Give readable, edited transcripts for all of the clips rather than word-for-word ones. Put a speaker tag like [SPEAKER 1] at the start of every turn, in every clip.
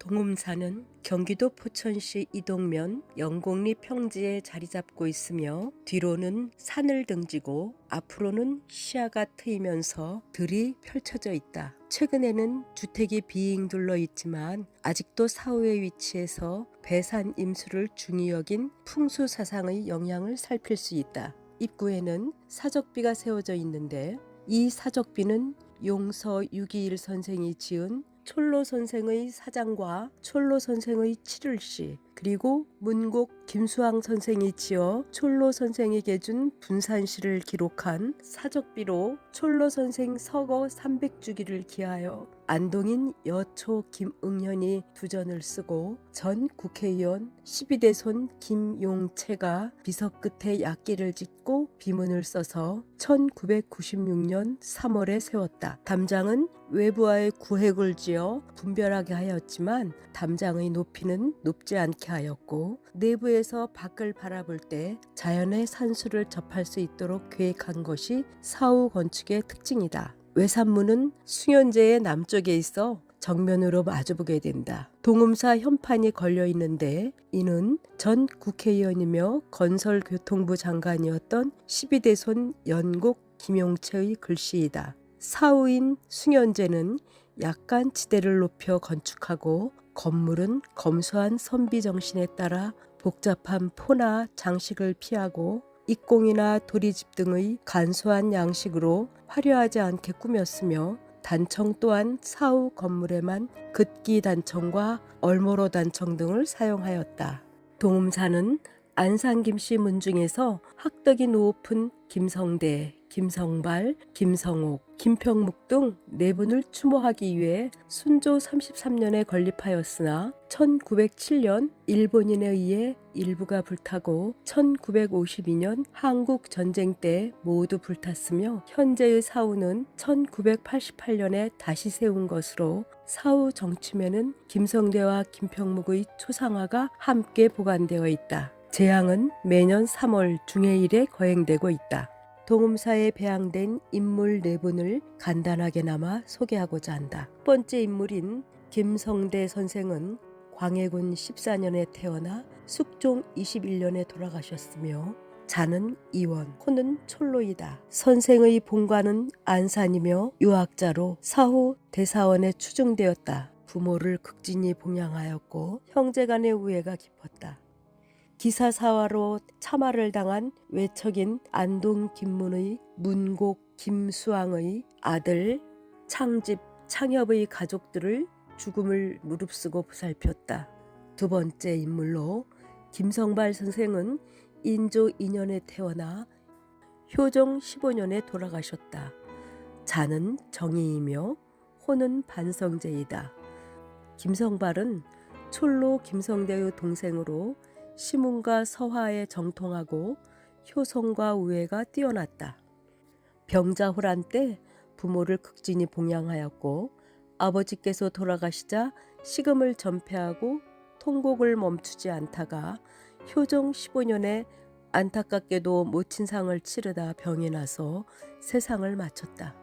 [SPEAKER 1] 동음사는 경기도 포천시 이동면 영곡리 평지에 자리 잡고 있으며 뒤로는 산을 등지고 앞으로는 시야가 트이면서 들이 펼쳐져 있다. 최근에는 주택이 빙 둘러 있지만 아직도 사후의 위치에서 배산 임수를 중히 여긴 풍수사상의 영향을 살필 수 있다. 입구에는 사적비가 세워져 있는데 이 사적비는 용서 621 선생이 지은 촐로 선생의 사장과 촐로 선생의 칠을시, 그리고 문곡 김수왕 선생이 지어 촐로 선생에게 준 분산시를 기록한 사적비로 촐로 선생 서거 300주기를 기하여 안동인 여초 김응현이 두전을 쓰고 전 국회의원 12대 손 김용채가 비석 끝에 약기를 짓고 비문을 써서 1996년 3월에 세웠다. 담장은 외부와의 구획을 지어 분별하게 하였지만 담장의 높이는 높지 않게 하였고 내부에서 밖을 바라볼 때 자연의 산수를 접할 수 있도록 계획한 것이 사후 건축의 특징이다. 외산문은 숭연제의 남쪽에 있어 정면으로 마주보게 된다. 동음사 현판이 걸려 있는데 이는 전 국회의원이며 건설교통부 장관이었던 12대 손 연곡 김용채의 글씨이다. 사후인 숭연제는 약간 지대를 높여 건축하고 건물은 검소한 선비 정신에 따라 복잡한 포나 장식을 피하고 입공이나 도리집 등의 간소한 양식으로 화려하지 않게 꾸몄으며 단청 또한 사후 건물에만 급기 단청과 얼모로 단청 등을 사용하였다. 동음사는 안산김씨 문중에서 학덕이 높은 김성대, 김성발, 김성옥, 김평묵 등 네 분을 추모하기 위해 순조 33년에 건립하였으나 1907년 일본인에 의해 일부가 불타고 1952년 한국 전쟁 때 모두 불탔으며 현재의 사후는 1988년에 다시 세운 것으로 사후 정침에는 김성대와 김평묵의 초상화가 함께 보관되어 있다. 제항은 매년 3월 중해일에 거행되고 있다. 동음사에 배양된 인물 네 분을 간단하게나마 소개하고자 한다. 첫 번째 인물인 김성대 선생은 광해군 14년에 태어나 숙종 21년에 돌아가셨으며 자는 이원, 호는 촐로이다. 선생의 본관은 안산이며 유학자로 사후 대사원에 추중되었다. 부모를 극진히 봉양하였고 형제간의 우애가 깊었다. 기사사화로 참화를 당한 외척인 안동 김문의 문곡 김수왕의 아들 창집 창협의 가족들을 죽음을 무릅쓰고 보살폈다. 두 번째 인물로 김성발 선생은 인조 2년에 태어나 효종 15년에 돌아가셨다. 자는 정의이며 호는 반성제이다. 김성발은 촐로 김성대의 동생으로 시문과 서화에 정통하고 효성과 우애가 뛰어났다. 병자호란 때 부모를 극진히 봉양하였고 아버지께서 돌아가시자 식음을 전폐하고 통곡을 멈추지 않다가 효종 15년에 안타깝게도 모친상을 치르다 병이 나서 세상을 마쳤다.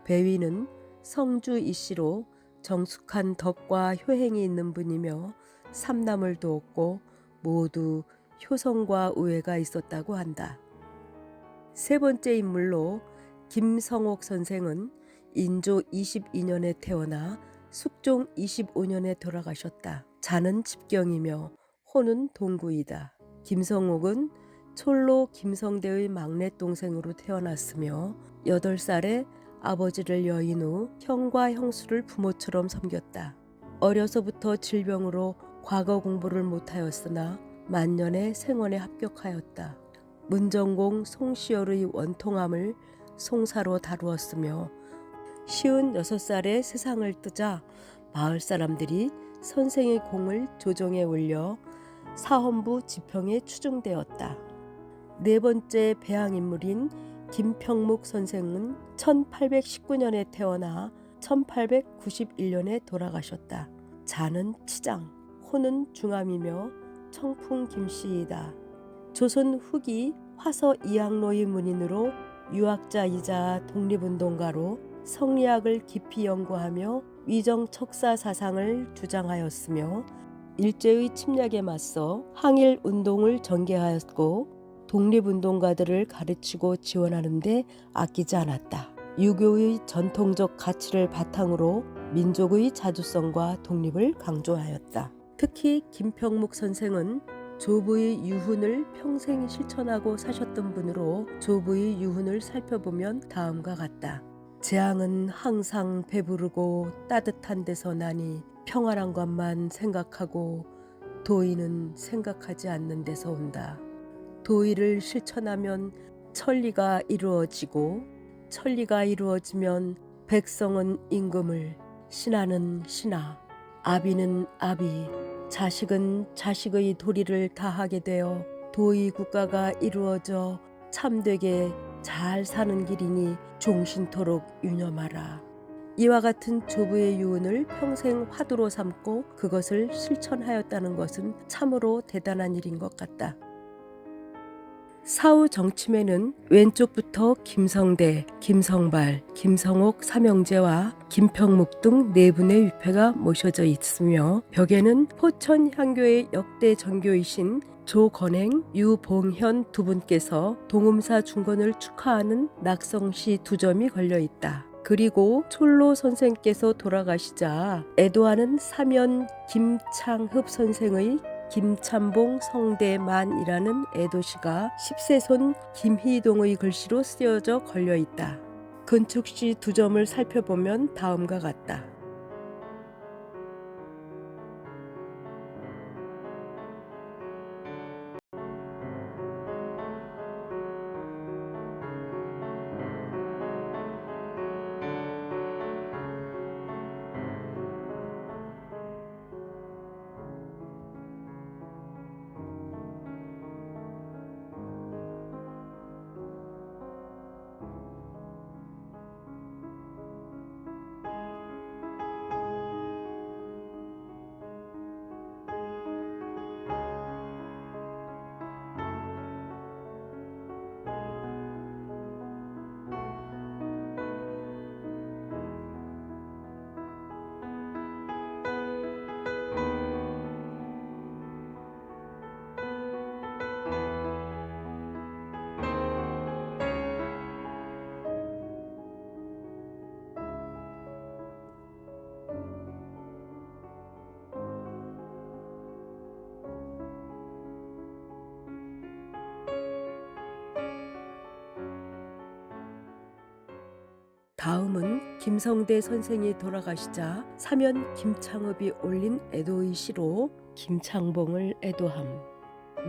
[SPEAKER 1] 배위는 성주 이씨로 정숙한 덕과 효행이 있는 분이며 삼남을 두었고 모두 효성과 우애가 있었다고 한다. 세 번째 인물로 김성옥 선생은 인조 22년에 태어나 숙종 25년에 돌아가셨다. 자는 집경이며 호는 동구이다. 김성옥은 촐로 김성대의 막내 동생으로 태어났으며 8살에 아버지를 여인 후 형과 형수를 부모처럼 섬겼다. 어려서부터 질병으로 과거 공부를 못하였으나 만년에 생원에 합격하였다. 문전공 송시열의 원통함을 송사로 다루었으며 56살에 세상을 뜨자 마을 사람들이 선생의 공을 조정에 올려 사헌부 지평에 추중되었다. 네 번째 배양인물인 김평묵 선생은 1819년에 태어나 1891년에 돌아가셨다. 자는 치장, 호는 중암이며 청풍 김씨이다. 조선 후기 화서 이학로의 문인으로 유학자이자 독립운동가로 성리학을 깊이 연구하며 위정 척사 사상을 주장하였으며 일제의 침략에 맞서 항일 운동을 전개하였고 독립운동가들을 가르치고 지원하는 데 아끼지 않았다. 유교의 전통적 가치를 바탕으로 민족의 자주성과 독립을 강조하였다. 특히 김평묵 선생은 조부의 유훈을 평생 실천하고 사셨던 분으로 조부의 유훈을 살펴보면 다음과 같다. 재앙은 항상 배부르고 따뜻한 데서 나니 평안한 것만 생각하고 도의는 생각하지 않는 데서 온다. 도의를 실천하면 천리가 이루어지고 천리가 이루어지면 백성은 임금을, 신하는 신하, 아비는 아비, 자식은 자식의 도리를 다하게 되어 도의 국가가 이루어져 참되게 잘 사는 길이니 종신토록 유념하라. 이와 같은 조부의 유언을 평생 화두로 삼고 그것을 실천하였다는 것은 참으로 대단한 일인 것 같다. 사후 정침에는 왼쪽부터 김성대, 김성발, 김성옥 삼형제와 김평묵 등 네 분의 위패가 모셔져 있으며 벽에는 포천 향교의 역대 정교이신 조건행, 유봉현 두 분께서 동음사 중건을 축하하는 낙성시 두 점이 걸려 있다. 그리고 촐로 선생께서 돌아가시자 애도하는 사면 김창흡 선생의 김참봉 성대만이라는 애도시가 10세손 김희동의 글씨로 쓰여져 걸려 있다. 건축시 두 점을 살펴보면 다음과 같다. 다음은 김성대 선생이 돌아가시자 사면 김창흡이 올린 애도의 시로 김창봉을 애도함.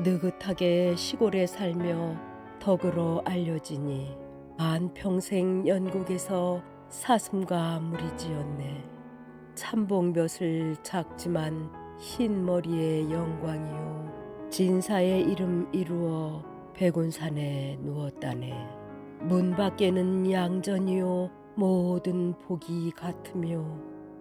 [SPEAKER 1] 느긋하게 시골에 살며 덕으로 알려지니 반평생 연곡에서 사슴과 무리지었네. 참봉볕을 작지만 흰 머리의 영광이요 진사의 이름 이루어 백운산에 누웠다네. 문 밖에는 양전이요 모든 복이 같으며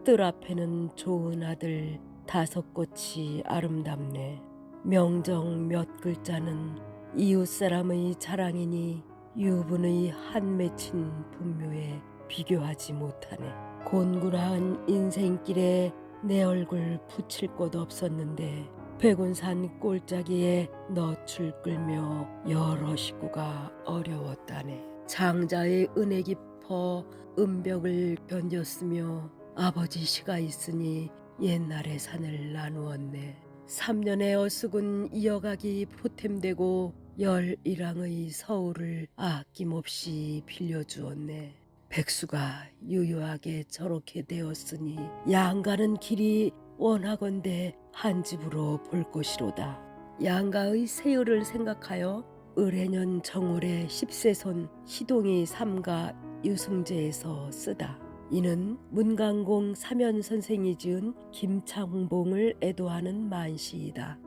[SPEAKER 1] 뜰 앞에는 좋은 아들 5꽃이 아름답네. 명정 몇 글자는 이웃사람의 자랑이니 유분의 한 맺힌 분묘에 비교하지 못하네. 곤굴한 인생길에 내 얼굴 붙일 곳 없었는데 백운산 꼴짜기에 덫을 끌며 여러 식구가 어려웠다네. 장자의 은혜 깊어 은벽을 견뎠으며 아버지 시가 있으니 옛날의 산을 나누었네. 3년의 어숙은 이어가기 보탬되고 11랑의 서울을 아낌없이 빌려주었네. 백수가 유유하게 저렇게 되었으니 양가는 길이 원하건대 한 집으로 볼 것이로다. 양가의 세율을 생각하여 을해년 정월에 10세손 희동이 삼가 유승제에서 쓰다. 이는 문강공 사면 선생이 지은 김창봉을 애도하는 만시이다.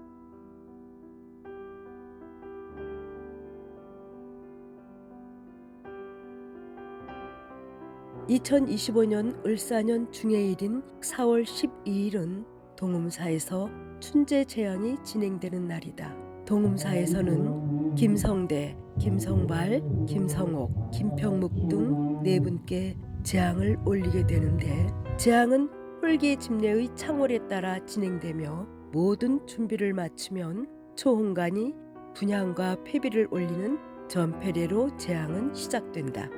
[SPEAKER 1] 2025년 을사년 중해일인 4월 12일은 동음사에서 춘제 제항이 진행되는 날이다. 동음사에서는 김성대, 김성발, 김성옥, 김평묵 등 네 분께 제항을 올리게 되는데 제항은 홀기 집례의 창월에 따라 진행되며 모든 준비를 마치면 초홍관이 분향과 폐비를 올리는 전패례로 제항은 시작된다.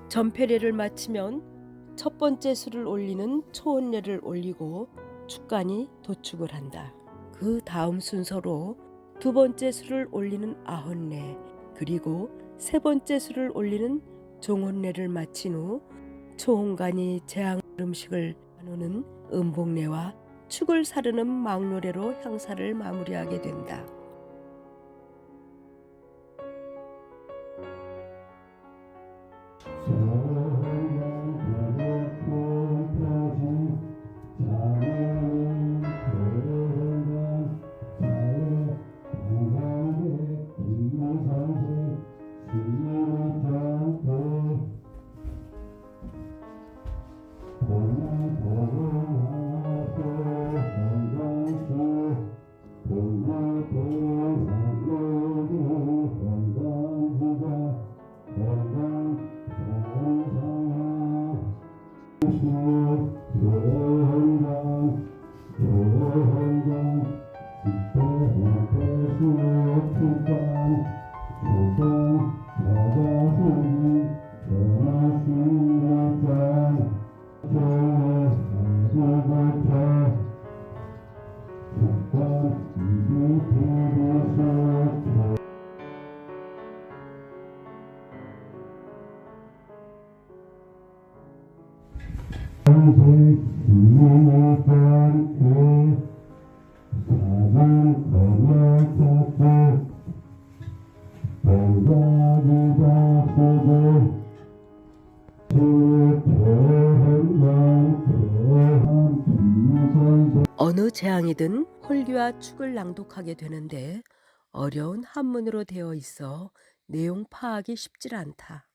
[SPEAKER 1] 전패례를 마치면 첫 번째 수를 올리는 초혼례를 올리고 축간이 도축을 한다. 그 다음 순서로 두 번째 수를 올리는 아혼례, 그리고 세 번째 수를 올리는 종혼례를 마친 후 초홍관이 제항 음식을 나누는 음복례와 축을 사르는 막노례로 향사를 마무리하게 된다. 어느 재앙이든 홀기와 축을 낭독하게 되는데 어려운 한문으로 되어 있어 내용 파악이 쉽질 않다.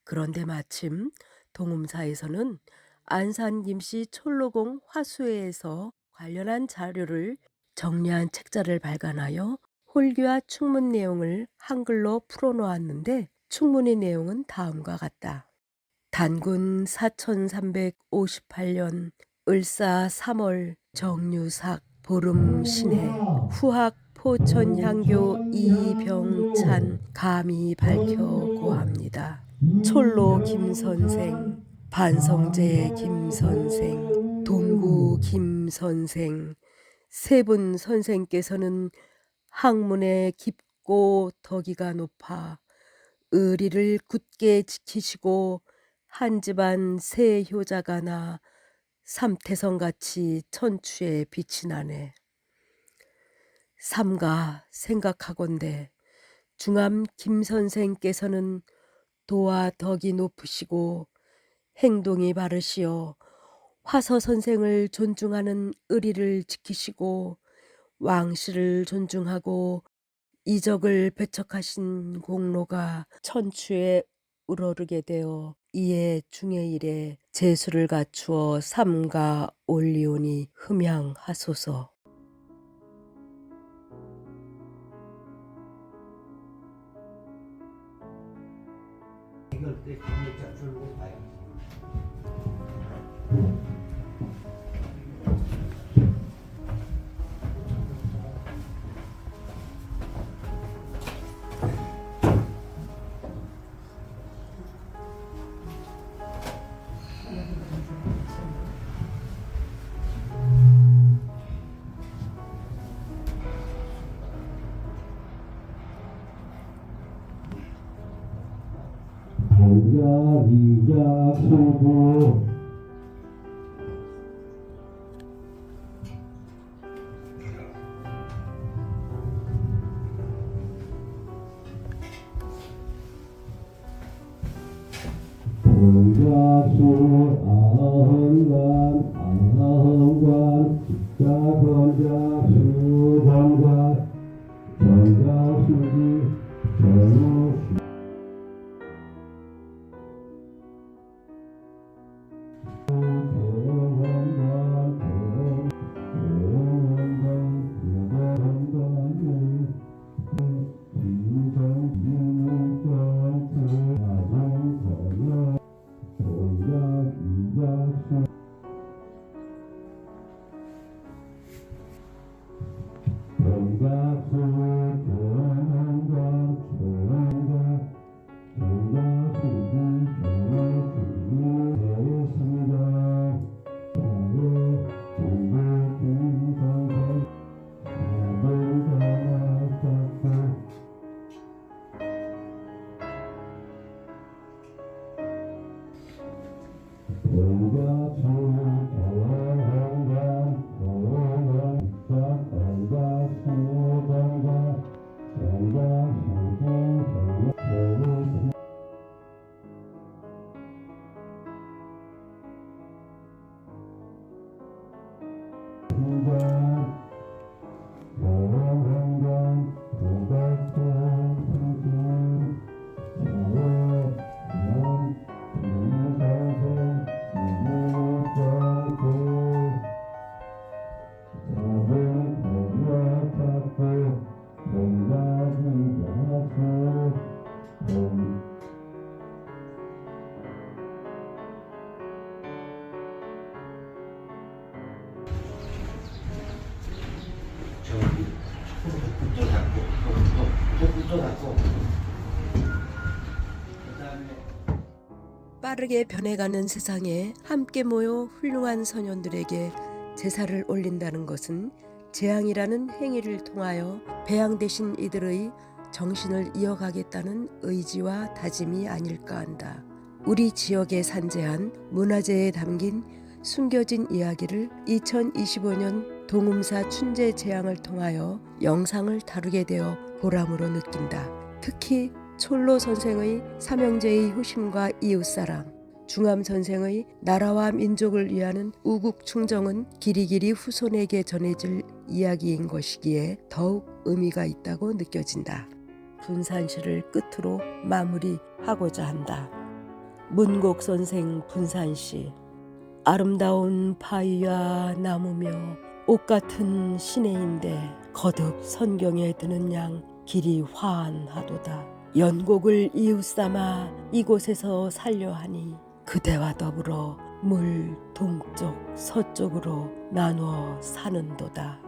[SPEAKER 1] 그런데 마침 동음사에서는 안산 김씨 촐로공 화수회에서 관련한 자료를 정리한 책자를 발간하여 홀기와 축문 내용을 한글로 풀어놓았는데 축문의 내용은 다음과 같다. 단군 4358년 을사 3월 정유삭 보름 신해 후학 포천향교 이병찬 감히 밝혀 고합니다. 촐로 김선생, 반성제 김선생, 동구 김선생 세 분 선생께서는 학문에 깊고 덕이가 높아 의리를 굳게 지키시고 한 집안 세 효자가 나 삼태성같이 천추에 빛이 나네. 삼가 생각하건대 중암 김선생께서는 도와 덕이 높으시고 행동이 바르시어 화서 선생을 존중하는 의리를 지키시고 왕실을 존중하고 이적을 배척하신 공로가 천추에 우러르게 되어 이에 중해일에 제수를 갖추어 삼가 올리오니 흠양하소서.
[SPEAKER 2] 이걸 때 강력자 줄고 봐야지. 이자 수부 본자수 아흥관 아흥관 자본자수 본관 전자수지 전우 저기 붓도 닫고 붓도 닫고 그다음에
[SPEAKER 1] 빠르게 변해가는 세상에 함께 모여 훌륭한 소년들에게 제사를 올린다는 것은 재앙이라는 행위를 통하여 배양되신 이들의 정신을 이어가겠다는 의지와 다짐이 아닐까 한다. 우리 지역에 산재한 문화재에 담긴 숨겨진 이야기를 2025년 동음사 춘제 재앙을 통하여 영상을 다루게 되어 보람으로 느낀다. 특히 촐로 선생의 삼형제의 효심과 이웃사랑, 중암 선생의 나라와 민족을 위하는 우국 충정은 길이길이 후손에게 전해질 이야기인 것이기에 더욱 의미가 있다고 느껴진다. 분산시를 끝으로 마무리하고자 한다. 문곡 선생 분산시. 아름다운 바위와 나무며 옷 같은 시내인데 거듭 선경에 드는 양 길이 환하도다. 연곡을 이웃삼아 이곳에서 살려하니 그대와 더불어 물 동쪽 서쪽으로 나누어 사는도다.